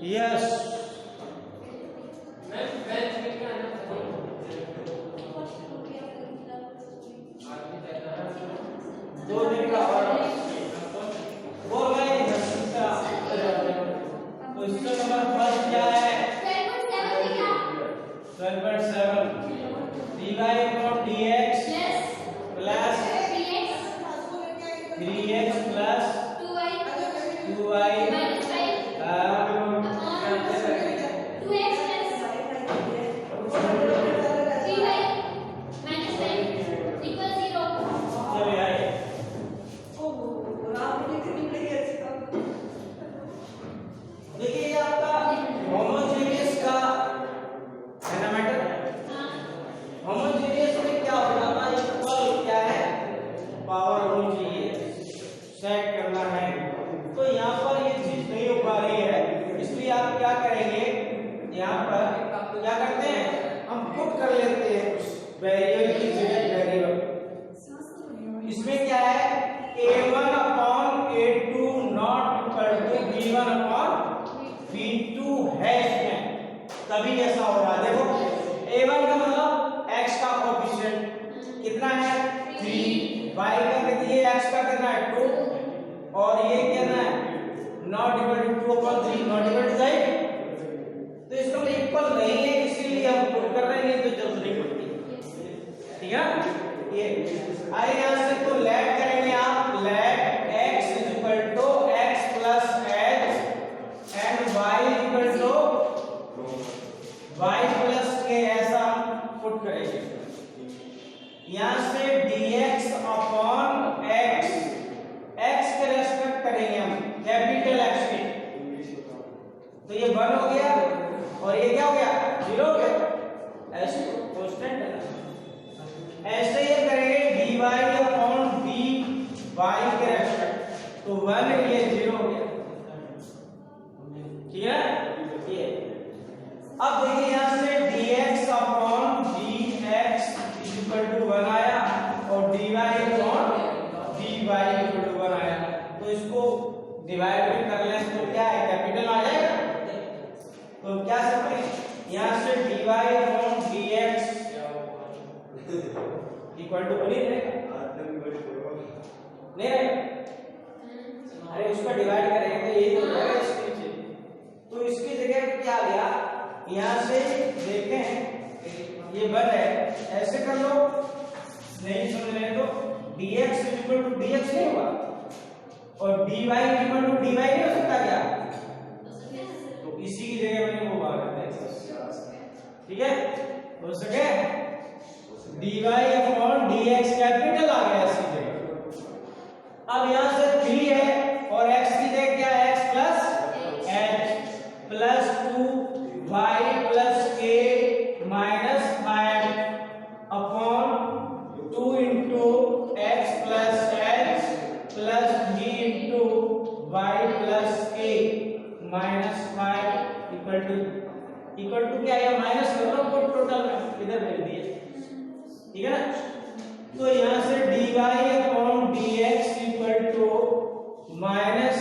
Yes दो दिन का और वो गए क्वेश्चन नंबर फर्स्ट क्या है 12.7 dy upon dx plus 3x plus 2y इसमें क्या है a1 upon a2 not equal to b1 upon b2 है इसमें, तभी ऐसा हो रहा है। देखो a1 का मतलब x का कोएफिशिएंट कितना है 3, y का कितना है x का कितना है 2 और ये कितना है not equal to 2 upon 3 not equal to 8, तो इसका मतलब इक्वल नहीं है इसीलिए हम पुट कर रहे हैं, तो जरूरत नहीं पड़ती। ठीक है ये आइए यहां से तो लेट करेंगे आप let x equal to x plus h and y equal to y plus k, ऐसा हम पुट करेंगे। यहां से dx अपॉन x के रेस्पेक्ट करेंगे हम कैपिटल x के, तो ये 1 हो गया और ये क्या हो गया 0 हो गया, ऐसे कांस्टेंट है। ऐसे ये करेंगे dy अपॉन dy के रेस्पेक्ट, तो 1 ये 0 हो गया। ठीक है ये अब देखिए यहां से dx upon dx equal to 1 आया और dy upon dy equal to 1 आया, तो इसको डिवाइड कर लें तो क्या है कैपिटल आ जाएगा, तो क्या सकते हैं यहां से dy upon dx equal to नहीं रहेगा, नहीं रहेगा, अरे उसका डिवाइड करेंगे तो यही हो जाएगा इसके नीचे, तो इसकी जगह पे क्या आ गया यहां से देखें ये 1 है, ऐसे कर लो नहीं समझ रहे तो dx इक्वल टू dx नहीं होगा और dy इक्वल टू dy नहीं हो सकता क्या, तो इसी की जगह मैंने वो बात कर दी। ठीक है हो सके dy अपॉन dx कैपिटल आ गया इसकी जगह। अब यहां से 3 है और x की जगह क्या है x plus h plus 2y plus k minus 5 upon 2 into x plus h plus 3 into y plus k minus 5 equal to क्या है माइनस कर लो टोटल में इधर भेज दिए। ठीक है ना, तो यहां से dy upon dx equal to minus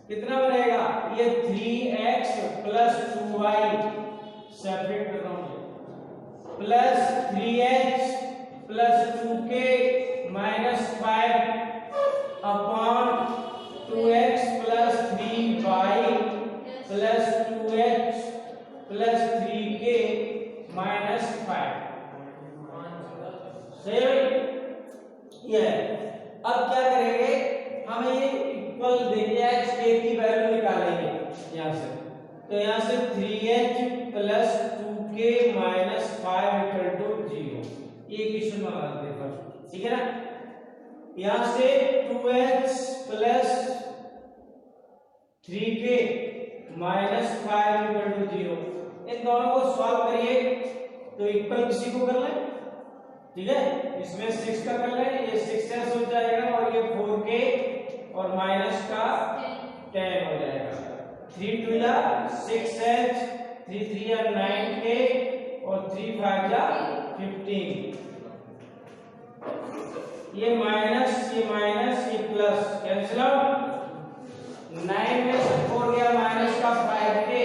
कितना बनेगा ये 3x प्लस 2y सेपरेट कर रहा हूं plus 3h plus 2k minus 5 upon 2x plus 3y plus 2h plus 3k minus 5। सही है ये। अब क्या करेंगे हम ये इक्वल देखिए x k की वैल्यू निकालेंगे यहां से, तो यहां से 3h plus 2k minus 5 equal to 0, ये क्वेश्चन बना देते हैं फर्स्ट। ठीक है ना, यहां से 2h plus 3k minus 5 equal to 0, इन दोनों को सॉल्व करिए तो इक्वल किसी को कर लें। ठीक है, इसमें 6 का कर लें, ये 6s हो जाएगा और ये 4k और माइनस का 10 हो जाएगा। 3 2 जा 6h 3 3 या 9k और 3 5 जा 15, ये माइनस ये प्लस कैंसिल आउट, 9 में से 4 गया माइनस का 5k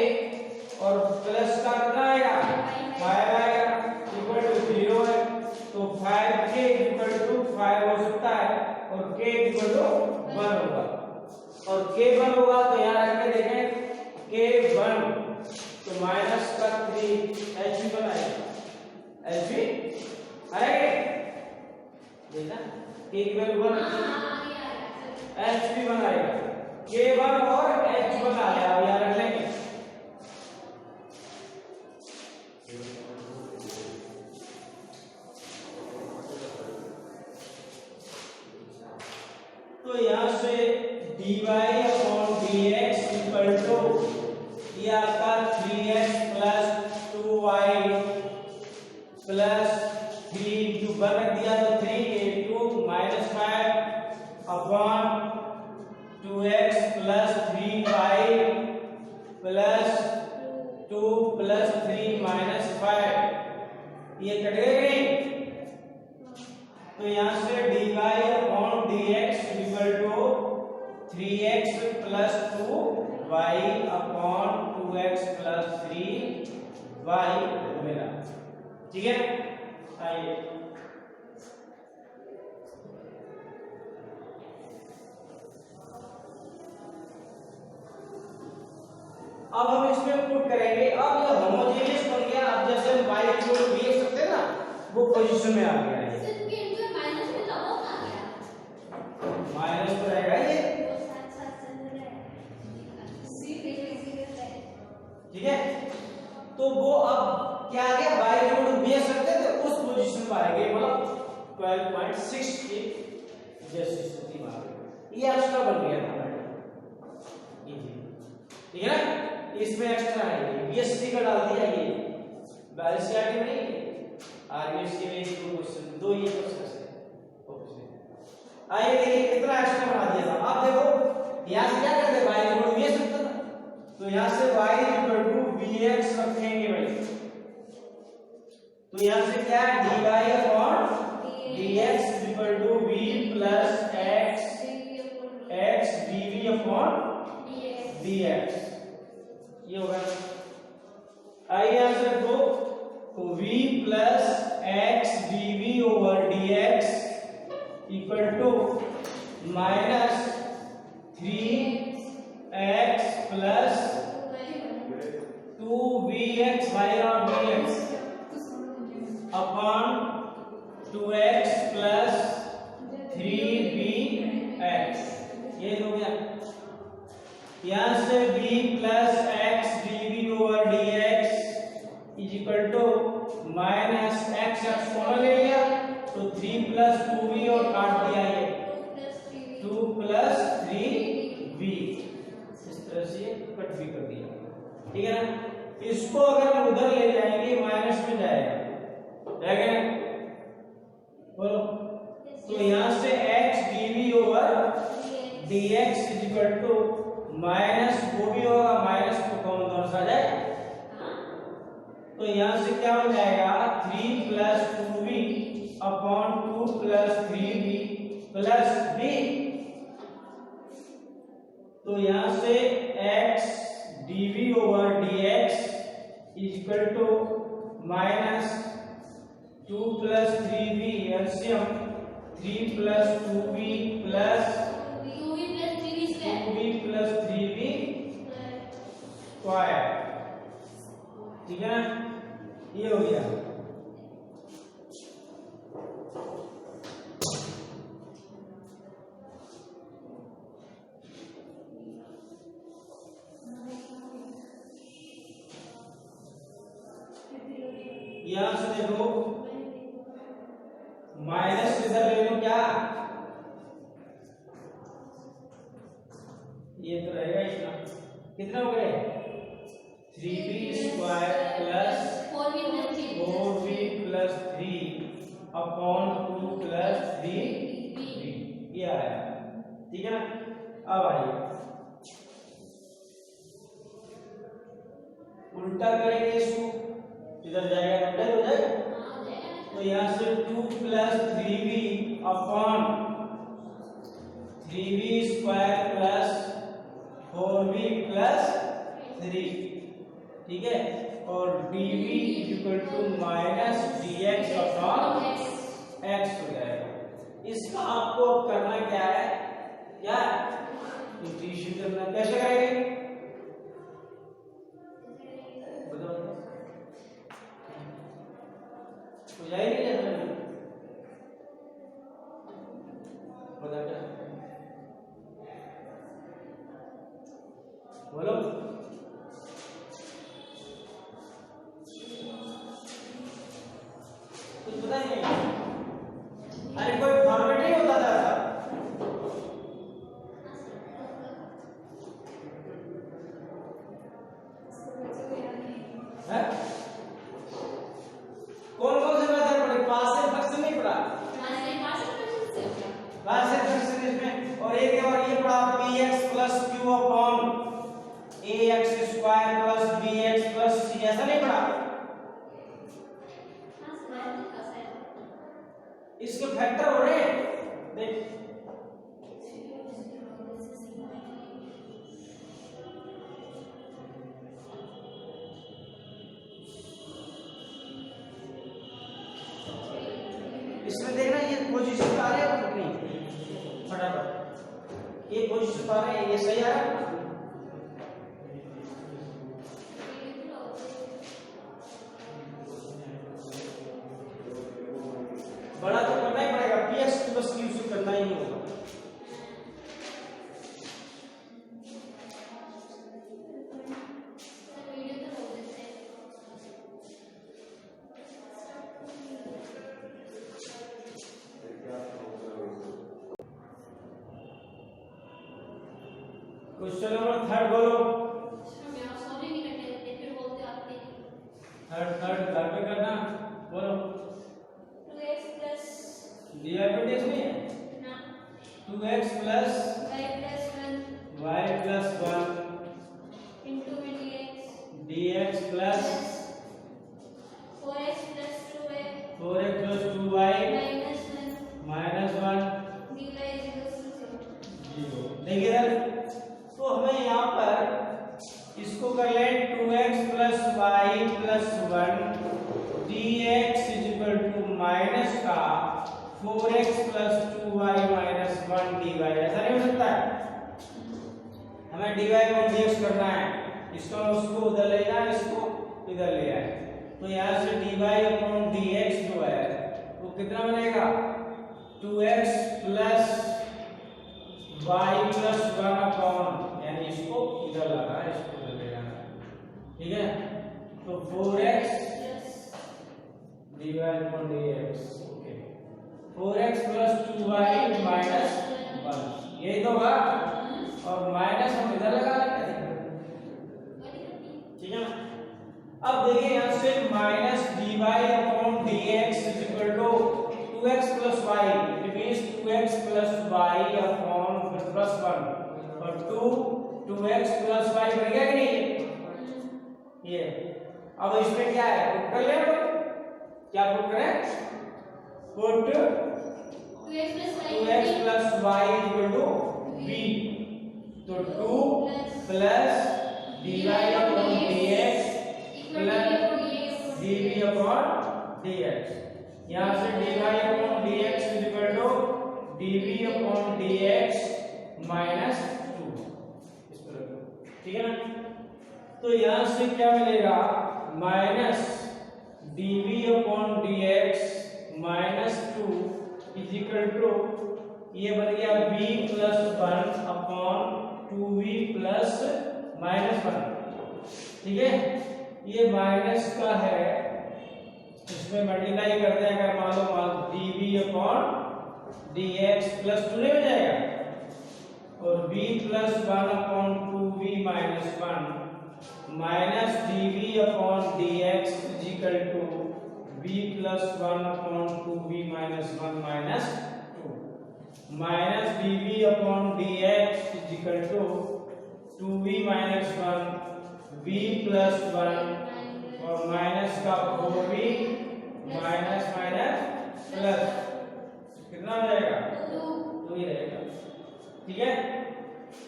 ये आपका 3x plus 2y plus 3 into 1 रख दिया तो 3 into minus 5 upon 2x plus 3y plus 2 plus 3 minus 5 ये कट गए नहीं? तो यहाँ से dy upon dx equal to 3x plus 2y upon 2x plus 3y मिला। ठीक है, आइए अब हम इसमें पुट करेंगे। अब ये होमोजेनियस बन गया। अब जैसे हम y इक्वल टू v लिख सकते हैं ना, वो पोजीशन में आ गया है। माइनस तो रहेगा ये, ठीक है। तो वो अब क्या आ गया, y इक्वल टू v सकते थे उस पोजीशन पर आ गए, मतलब 12.6 की जैसी स्थिति में आ गई। ये एक्स्ट्रा बन गया था, ठीक है ना। इसमें एक्स्ट्रा है बीएससी का डाल दिया, ये बीएससी में नहीं, आरबीएससी में इसको क्वेश्चन दो ये क्वेश्चन है। आइए देखिए कितना एक्स्ट्रा बना दिया था। आप देखो यहां से क्या करते y इक्वल टू vx रखते ना, तो यहां से y इक्वल टू vx रखेंगे भाई। तो यहां से क्या dy upon dx equal to v plus x dv upon dx ये होगा। आइए यहां से देखो तो v plus x dv over dx equal to minus 3x plus 2vx y और dx upon 2x plus 3vx ये हो गया। यहां से v plus x dv over dx is equal to minus x common ले लिया तो 3 प्लस 2v और काट दिया ये 2 प्लस 3v, इस तरह से कट भी कर दिया, ठीक है ना। इसको अगर हम उधर ले जाएंगे माइनस में जाएगा ना, बोलो। तो यहां से x dv over dx is equal to minus वो भी होगा, माइनस को कॉमन दोनों से आ जाएगा। तो यहां से क्या हो जाएगा 3 plus 2v upon 2 plus 3v plus v। तो यहां से x dv over dx is equal to minus 2 plus 3v LCM 3 plus 2v plus 2v plus 3v square, ठीक है ना। ये हो गया। यहां से देखो माइनस इधर ले लो, क्या ये तो रहेगा इतना, कितना हो गए 3v square plus 4v plus 3 upon 2 plus 3v ये आया, ठीक है ना। अब आइए उल्टा करेंगे इसको, इधर जाएगा उल्टा हो जाएगा। तो यहां से 2 plus 3v upon 3v square plus 4v plus 3, ठीक है। और dv equal to minus dx upon x हो जाएगा। इसका आपको करना क्या है, क्या इंटीग्रेशन करना, कैसे करेंगे हो जाएगी क्या बता क्या बोलो। कुछ पता नहीं, अरे कोई फॉर्मेट नहीं होता था। Square plus B X plus C, ऐसा नहीं पढ़ा? इसके फैक्टर हो रहे हैं, देख इसमें देखना ये पोजीशन आ रहे हैं नहीं, फटाफट ये पोजीशन आ रहे हैं, ये सही आ रहा है? बड़ा तो करना ही पड़ेगा, px प्लस q से करना ही नहीं होगा। क्वेश्चन नंबर 3 बोलो। थर्ड घर पे करना, बोलो। डायबिटीज नहीं है? 2x plus y plus 1 dx plus 4x plus 2y minus 1 देखिए इधर, तो हमें यहाँ पर इसको कर लें 2x plus y plus 1 dx is equal to minus का 4x plus 2y minus 1 dy, ऐसा नहीं हो सकता है? हमें dy को dx करना है, इसको उसको उधर ले जाए, इसको इधर ले आए, तो यहाँ से dy अपॉन dx जो है वो कितना बनेगा? 2x plus y plus 1 upon, यानी इसको इधर लाना है, इसको इधर ले जाना है, ठीक है? तो 4x dy upon dx, okay, 4x plus 2y minus 1, यही तो होगा, और माइनस हम इधर लगा लेंगे, ठीक है ना? अब देखिए यहाँ से minus dy upon dx is equal to 2x plus y, it means 2x plus y upon plus 1, और 2x प्लस y बन गया कि नहीं? ये अब इसमें क्या है, पुट कर ले, क्या पुट करें? Put 2x plus y equal to v, तो 2 plus dy upon dx plus dv upon dx, यहाँ से dy upon dx is equal to dv upon dx minus 2, इस पर, ठीक है ना? तो यहाँ से क्या मिलेगा? Minus dv upon dx minus 2 is equal to, ये बन गया v plus 1 upon 2v plus minus 1, ठीक है? ये माइनस का है, इसमें मल्टीप्लाई करते हैं, अगर मान लो dv अपॉन dx प्लस 2 नहीं हो जाएगा, और v plus 1 upon 2v minus 1 minus dv upon dx is equal to v plus 1 upon 2v minus 1 minus 2, minus dv upon dx is equal to 2v minus 1 v plus 1 और minus का 4v minus minus plus, कितना हो जाएगा? 2 ही रहेगा, ठीक है?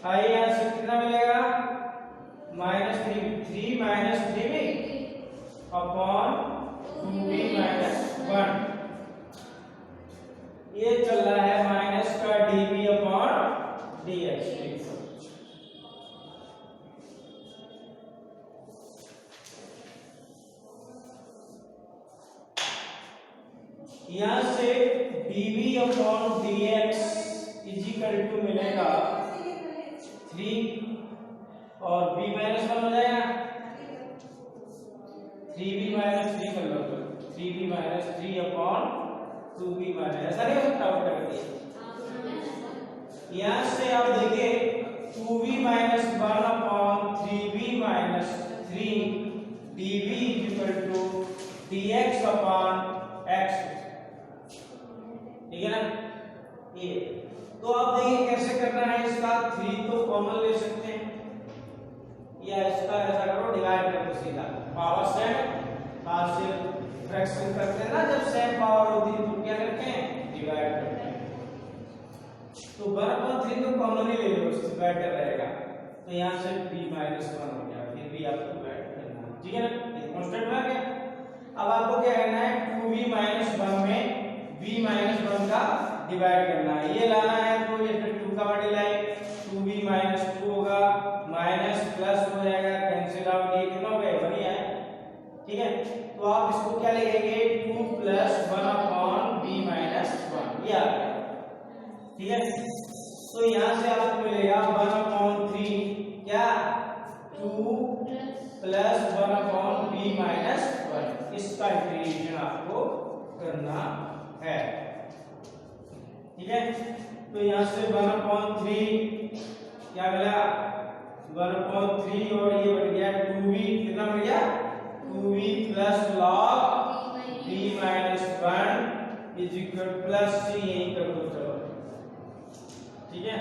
आइए यहाँ से कितना मिलेगा? Minus 3 minus 3v upon 2v minus 1, ये चल रहा है माइनस का dv अपॉन dx, यहाँ से dv upon dx is equal to मिलेगा 3 और b माइनस 1 हो जाएगा, 3b माइनस 3 कर लो, 3b minus 3 upon 2b minus, ऐसा नहीं हो सकता? यहाँ से आप देखिए 2b minus 1 upon 3b minus 3 dv is equal to dx upon x, ठीक है ना? ये तो आप देखिए कैसे करना है इसका, 3 तो कॉमन ले सकते हैं, या इसका ऐसा करो डिवाइड कर दो सीधा, पावर सेम पार्शियल फ्रैक्शन करते हैं ना जब सेम पावर होती है तो क्या करते हैं डिवाइड करते हैं। तो 1/3 तो कॉमन ही ले लो, इससे बेटर रहेगा। तो यहाँ से b - 1 हो गया, फिर भी आपको ऐड करना है, ठीक है ना, ये कांस्टेंट में आ गया। अब आपको क्या करना है 2b - 1 में b - 1 का डिवाइड करना है, ये लाना है तो ये 2 का मल्टीप्लाई 2b - 2 होगा, माइनस प्लस हो जाएगा, कैंसिल आउट, ये कितना हो गया 1 ही है, ठीक है। तो आप इसको क्या लिखेंगे 2 + 1/b - 1 ये आ गया, ठीक है। तो यहां से आपको मिलेगा 1/3 क्या 2 + 1/b - 1, इसका इंटीग्रेशन आपको करना है, ठीक है। तो यहां से 1/3 क्या मिला 1/3 और ये बढ़ गया 2b, कितना बढ़ गया 2b + log b - 1 is equal plus c, यही कर दो चलो, ठीक है,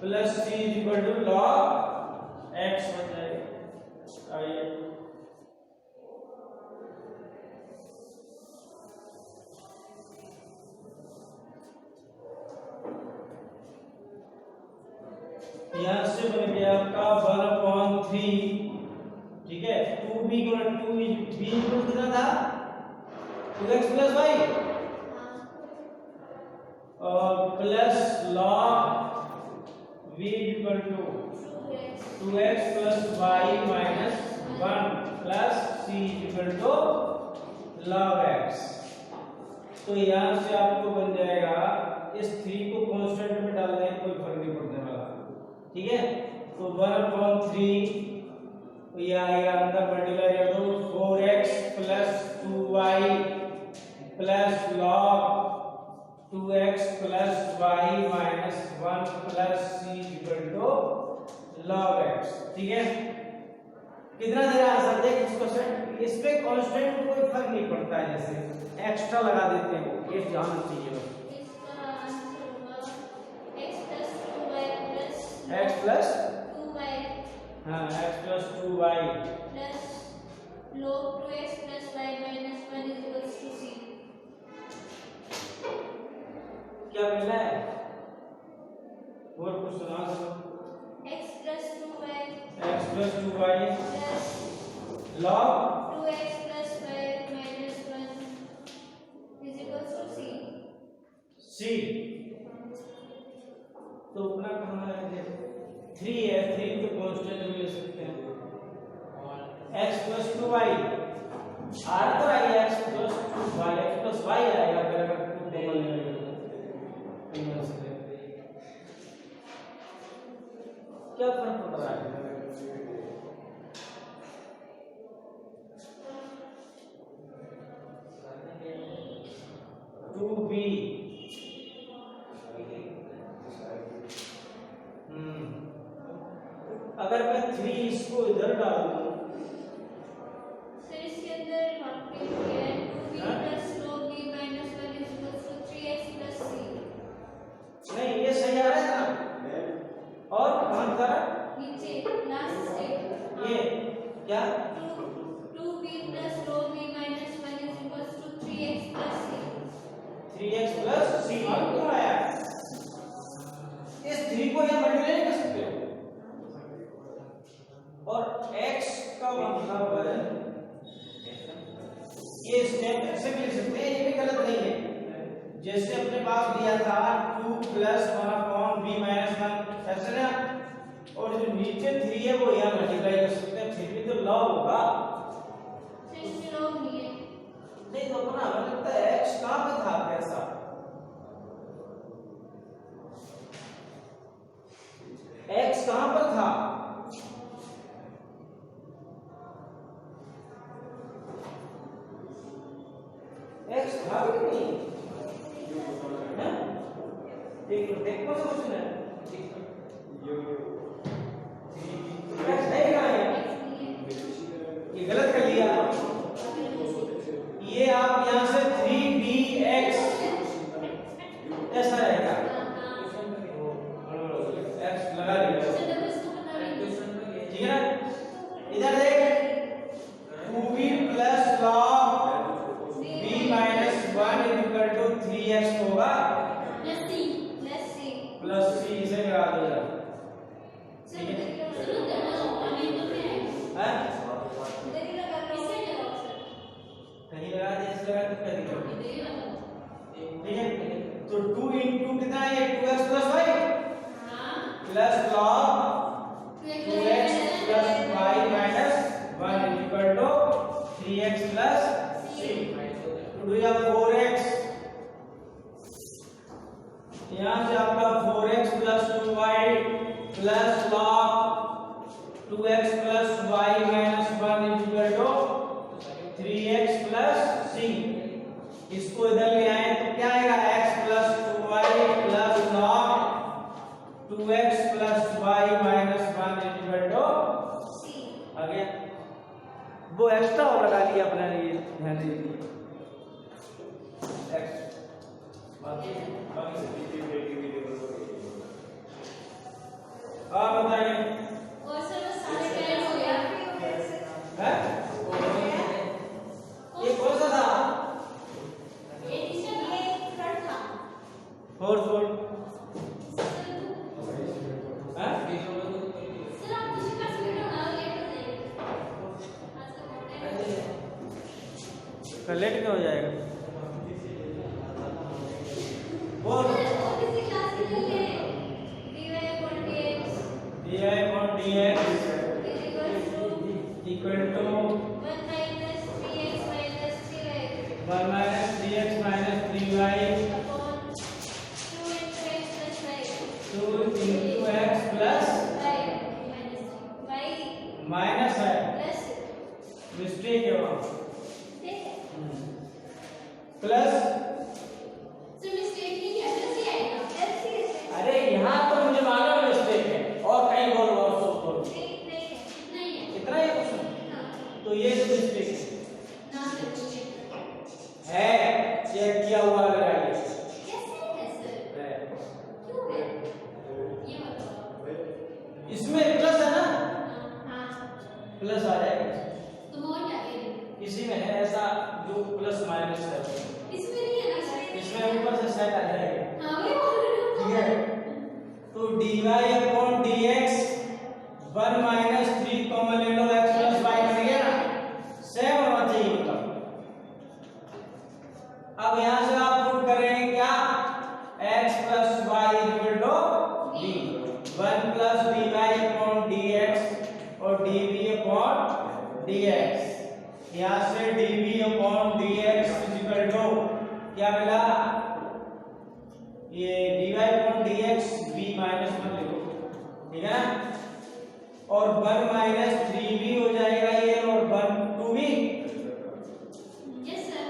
plus c is equal to log x बन जाएगा। आइए यहां से बन गया आपका 1/3, ठीक है। 2b को 2b कितना था 2x + y और plus log v equal to 2x + y - 1 plus c equal to log x। तो यहां से आपको बन जाएगा, इस 3 को कांस्टेंट में डाल दें कोई फर्क नहीं पड़ने वाला, ठीक है। तो 1/3 तो ये आएगा अंदर मल्टीप्लाई कर दो 4x + 2y plus log 2x + y - 1 plus c equal to log x, ठीक है। कितना दे रहा आंसर देख इसको सेट, इस पे कांस्टेंट को कोई फर्क नहीं पड़ता है, जैसे एक्स्ट्रा लगा देते हैं वो, ये ध्यान चाहिए बस। इसका आंसर होगा x + 2y + x + 2y हां x + 2y plus log 2x + y - 1 = c। क्या मिला है और कुछ सुना दो। x + 2y x + 2y plus log 2x + y - 1 = c। c, तो अपना कहां है देखो 3 है, 3 को कांस्टेंट में ले सकते हैं, x + 2y r तो आएगा x + 2y, x + y आएगा अगर 2 कॉमन ले लो क्या फर्क पड़ रहा है। 2b अगर मैं 3 इसको इधर डाल दूं फिर इसके अंदर हम पे है 2b + log b - 1 = 3x + c। नहीं, ये सही आ रहा है ना, और कहां था नीचे लास्ट स्टेप ये क्या 2b + log b - 1 = 3x + c। 3x + c क्यों आया, इस 3 को यहां मल्टीप्लाई नहीं कर सकते हो, और x का मतलब है ये स्टेप से भी लिख सकते हैं, ये भी गलत नहीं है। जैसे अपने पास दिया था 2 + 1/b - 1 ऐसे ना, और जो नीचे 3 है वो यहां मल्टीप्लाई कर सकते हैं, फिर भी तो log होगा, फिर इसमें log नहीं है, नहीं तो अपना हमें लगता है x कहां पे था कैसा, x कहां पर था, x था कि नहीं है, देखो तो कुछ नहीं x नहीं कहां है, ये गलत कर लिया, ये आप यहां से 3bx ऐसा रहेगा, x लगा लिया, ठीक है ना। y minus 1 is equal to 3x plus c। इसको इधर ले आए तो क्या आएगा x plus 2y plus log 2x plus y minus 1 is equal to c। आ गया। वो एक्स्ट्रा और लगा लिया अपने लिए, ध्यान दीजिए x बाकी बताइए। और सर वो सारे कैंसिल हो गया है ये कौन सा था? ये टीचर ये थर्ड था फोर्थ फोर्थ है। सर आप कुछ कर सकते हो ना, लेट हो जाएगा आज का कल लेट क्या हो जाएगा? बोल और किसी क्लास के लिए dy upon dx dy upon dx is equal to equal to 1 minus 3x minus 3y 1 minus 3x minus 3y upon 2 into x plus y 2 into x plus y minus y minus है, plus mistake है वहाँ ठीक है plus. Sir mistake नहीं है, plus ही आएगा plus ही है अरे यहाँ तो मुझे मालूम है मिस्टेक है, और कहीं बोल और सब बोल नहीं नहीं है इतना ही है इतना ही क्वेश्चन। हाँ तो ये तो मिस्टेक ना सर है, चेक किया हुआ अगर आइए कैसे है सर है। क्यों है ये बताओ इसमें प्लस है ना, हाँ प्लस आ जाएगा। तो और क्या है इसी में है ऐसा जो प्लस माइनस है, इसमें नहीं है ना इसमें ऊपर से सेट आ जाएगा। हाँ वही बोल रही हूँ ठीक है, तो dy upon dx 1 minus 3 common ले लो, x plus y बन गया ना, सेम होना चाहिए मतलब। अब यहाँ से आप प्रूव करेंगे क्या, x plus y equal to b 1 plus dy upon dx और dv upon dx। यहाँ से dv upon dx is equal to क्या मिला, ये dy upon dx b minus 1 लिखो, ठीक है ना, और 1 माइनस 3b हो जाएगा ये, और 1 2b yes sir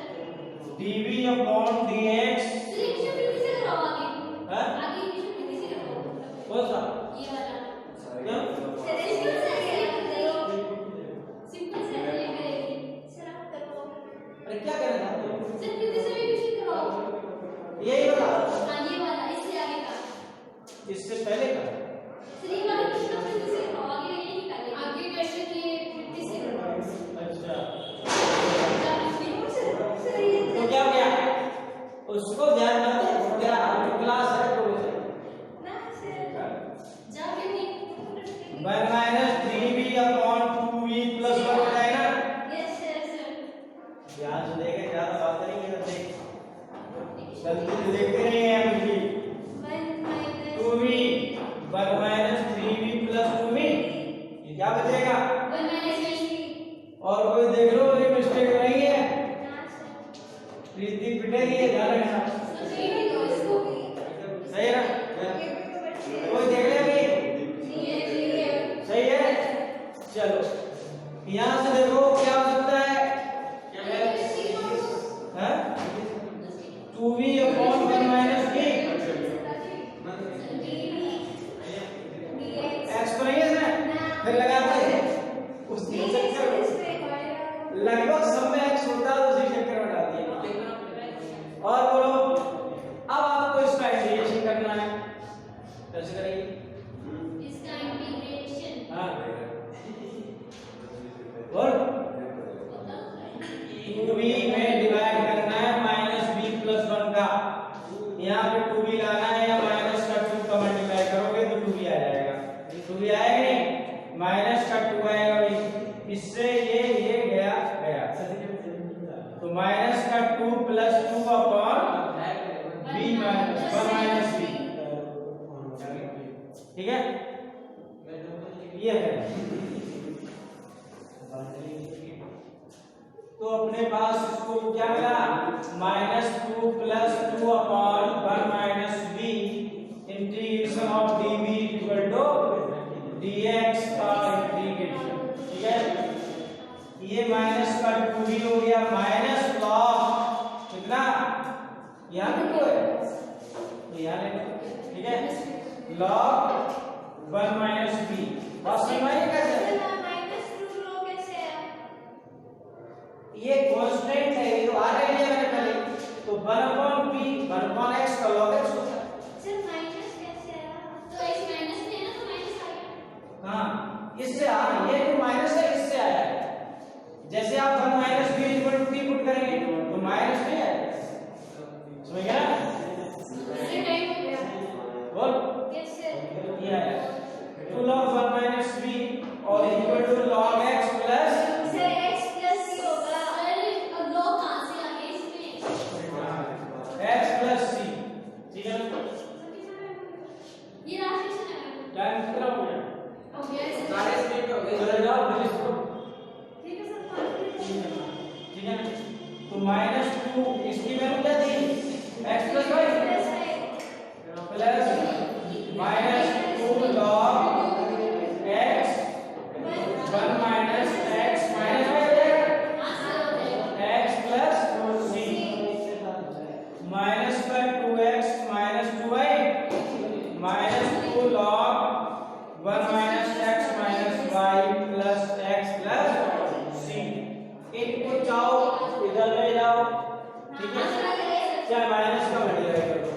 dv upon dx selection फिर किसे कराओ आगे है आगे इक्वेशन फिर किसे कराओ कौन सा ये वाला क्या सर इसको सर सिंपल से लेकर सर आप करो अरे क्या करना चाहते हो, सर फिर किसे इक्वेशन कराओ यही बता, हाँ ये वाला इससे आगे का इससे पहले का सर ये वाला क्वेश्चन फिर किसे कराओ आगे ये निकाले आगे क्वेश्चन ये फिर किसे कराओ अच्छा। सर ये तो क्या हो गया, उसको ध्यान मत दे, क्या क्लास है तो ना सर जाके नहीं 1 minus 3b upon 2v plus 1 हो जाएगा। यस सर सर ध्यान से देखें, ज्यादा बात करेंगे तो देख गलती से देखते नहीं है कुछ भी। 2v 1 minus 3v plus 2v, ये क्या बचेगा, और कोई देख लो ये मिस्टेक नहीं है, प्रीति पिटेगी ये ध्यान रखना, सही है ना, कोई देख ले अभी, सही है। चलो यहाँ से देखो क्या हो सकता है, 2v upon 1 minus b x तो नहीं है इसमें, फिर लगाते हैं उसके चक्कर में, लगभग सब में एक्स होता है उसी चक्कर में डाल दिया। और बोलो अब आपको इसका इंटीग्रेशन करना है, कैसे करेंगे, इसका इंटीग्रेशन हाँ बोल 2v में डिवाइड करना है माइनस b प्लस 1 का, यहाँ पे 2v लाना है या माइनस का 2 का मल्टीप्लाई करोगे तो 2v आ जाएगा, 2v आएगा नहीं, माइनस का 2 आएगा, इससे ये गया गया, तो माइनस का 2 plus 2 upon b minus 1 minus b, ठीक है, ये है। तो अपने पास इसको क्या मिला, -2 plus 2 upon 1 minus b integration of dv equal to dx का इंटीग्रेशन, ठीक ये माइनस का 2b हो गया माइनस लॉग कितना यहाँ पे 2 है तो यहाँ ले लो ठीक है लॉग 1 माइनस b बात समझ में आई कैसे -2 रो कैसे है ये कांस्टेंट है ये तो आ रहा है मैंने पहले तो 1/b 1/x का log x होता है सर माइनस कैसे है तो इस माइनस में है ना तो माइनस आ गया हाँ इससे आ ये जो माइनस है इससे आया है जैसे आप 1 minus b equal to p put करेंगे तो माइनस नहीं आएगा समझ गया इससे टाइम हो गया बोल कैसे ये आया तो log 1 माइनस b और equal to log x plus sir x plus c होगा अरे अब लॉग कहां से आ गए इसमें x प्लस c ठीक है ये राशि से ना टाइम कितना हो गया हो गया सर सारे स्पीड हो गए चले जाओ फिनिश करो ठीक है सर ठीक है तो -2 इसकी वैल्यू क्या थी x plus y plus -2 log x 1 minus x minus y हो जाएगा x प्लस c माइनस का 2x minus 2y minus 2 log 1 minus x minus y plus x plus c इनको चाहो इधर ले जाओ ठीक है चाहे माइनस का मल्टीप्लाई करो